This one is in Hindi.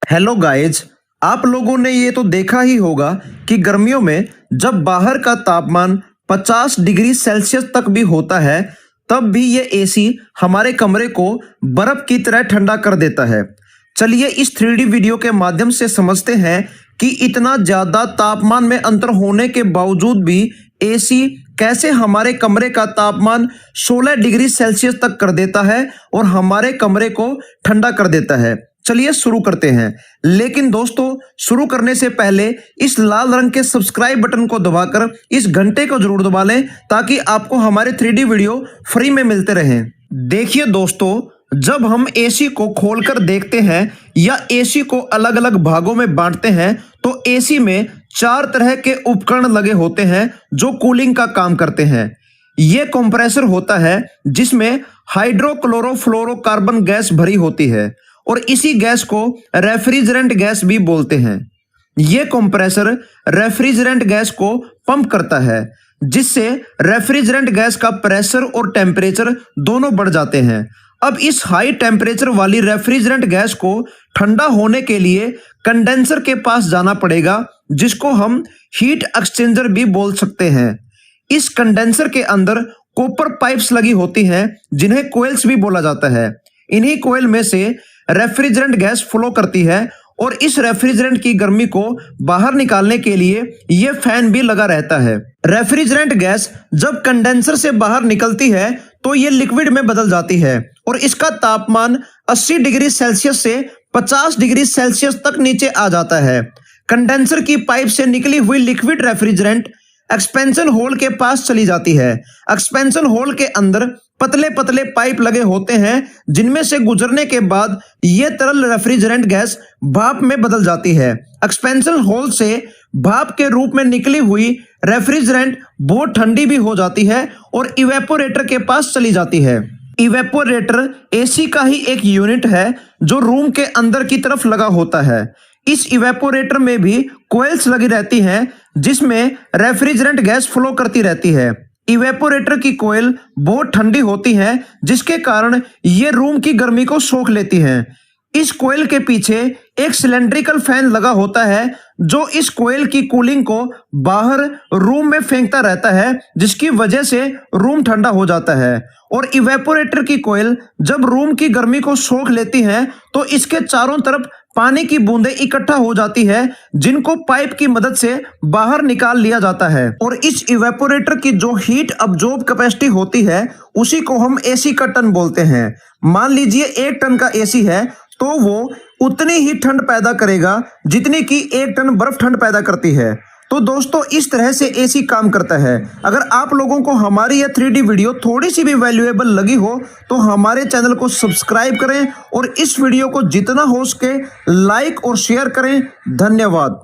हेलो गाइज, आप लोगों ने ये तो देखा ही होगा कि गर्मियों में जब बाहर का तापमान 50 डिग्री सेल्सियस तक भी होता है तब भी ये एसी हमारे कमरे को बर्फ की तरह ठंडा कर देता है। चलिए इस 3D वीडियो के माध्यम से समझते हैं कि इतना ज़्यादा तापमान में अंतर होने के बावजूद भी एसी कैसे हमारे कमरे का तापमान 16 डिग्री सेल्सियस तक कर देता है और हमारे कमरे को ठंडा कर देता है। चलिए शुरू करते हैं। लेकिन दोस्तों, शुरू करने से पहले इस लाल रंग के सब्सक्राइब बटन को दबाकर इस घंटे को जरूर दबा लें ताकि आपको हमारे 3D वीडियो फ्री में मिलते रहें। देखिए दोस्तों, जब हम एसी को खोलकर देखते हैं या एसी को अलग अलग भागों में बांटते हैं तो एसी में 4 तरह के उपकरण लगे होते हैं जो कूलिंग का काम करते हैं। ये कंप्रेसर होता है जिसमें हाइड्रोक्लोरोफ्लोरोकार्बन गैस भरी होती है और इसी गैस को रेफ्रिजरेंट गैस भी बोलते हैं। ये कंप्रेसर रेफ्रिजरेंट गैस को पंप करता है जिससे रेफ्रिजरेंट गैस का प्रेशर और टेम्परेचर दोनों बढ़ जाते हैं। अब इस हाई टेम्परेचर वाली रेफ्रिजरेंट गैस को ठंडा होने के लिए कंडेंसर के पास जाना पड़ेगा जिसको हम हीट एक्सचेंजर भी बोल सकते हैं। इस कंडेंसर के अंदर कॉपर पाइप्स लगी होती हैं जिन्हें कोयल्स भी बोला जाता है। इन्हीं कोयल में से रेफ्रिजरेंट गैस फ्लो करती है और इस रेफ्रिजरेंट की गर्मी को बाहर निकालने के लिए ये फैन भी लगा रहता है। रेफ्रिजरेंट गैस जब कंडेंसर से बाहर निकलती है तो ये लिक्विड में बदल जाती है और इसका तापमान 80 डिग्री सेल्सियस से 50 डिग्री सेल्सियस तक नीचे आ जाता है। कंडेंसर की पाइप से निकली हुई लिक्विड रेफ्रिजरेंट एक्सपेंशन होल के पास चली जाती है। एक्सपेंशन होल के अंदर पतले पतले पाइप लगे होते हैं जिनमें से गुजरने के बाद ये तरल रेफ्रिजरेंट गैस भाप में बदल जाती है। एक्सपेंशन होल से भाप के रूप में निकली हुई रेफ्रिजरेंट बहुत ठंडी भी हो जाती है और इवेपोरेटर के पास चली जाती है। इवेपोरेटर एसी का ही एक यूनिट है जो रूम के अंदर की तरफ लगा होता है। इस इवेपोरेटर में भी कोयल्स लगी रहती हैं जिसमें रेफ्रिजरेंट गैस फ्लो करती रहती है। इवेपोरेटर की कोयल बहुत ठंडी होती है जिसके कारण ये रूम की गर्मी को सोख लेती हैं। इस कोयल के पीछे एक सिलेंड्रिकल फैन लगा होता है जो इस कोयल की कूलिंग को बाहर रूम में फेंकता रहता है जिसकी वजह से रूम ठंडा हो जाता है। और इवेपोरेटर की कोयल जब रूम की गर्मी को सोख लेती है तो इसके चारों तरफ पानी की बूंदें इकट्ठा हो जाती है जिनको पाइप की मदद से बाहर निकाल लिया जाता है। और इस इवेपोरेटर की जो हीट अब्जॉर्ब कैपेसिटी होती है उसी को हम एसी का टन बोलते हैं। मान लीजिए 1 टन का एसी है तो वो उतनी ही ठंड पैदा करेगा जितनी कि 1 टन बर्फ ठंड पैदा करती है। तो दोस्तों, इस तरह से एसी काम करता है। अगर आप लोगों को हमारी यह 3D वीडियो थोड़ी सी भी वैल्यूएबल लगी हो तो हमारे चैनल को सब्सक्राइब करें और इस वीडियो को जितना हो सके लाइक और शेयर करें। धन्यवाद।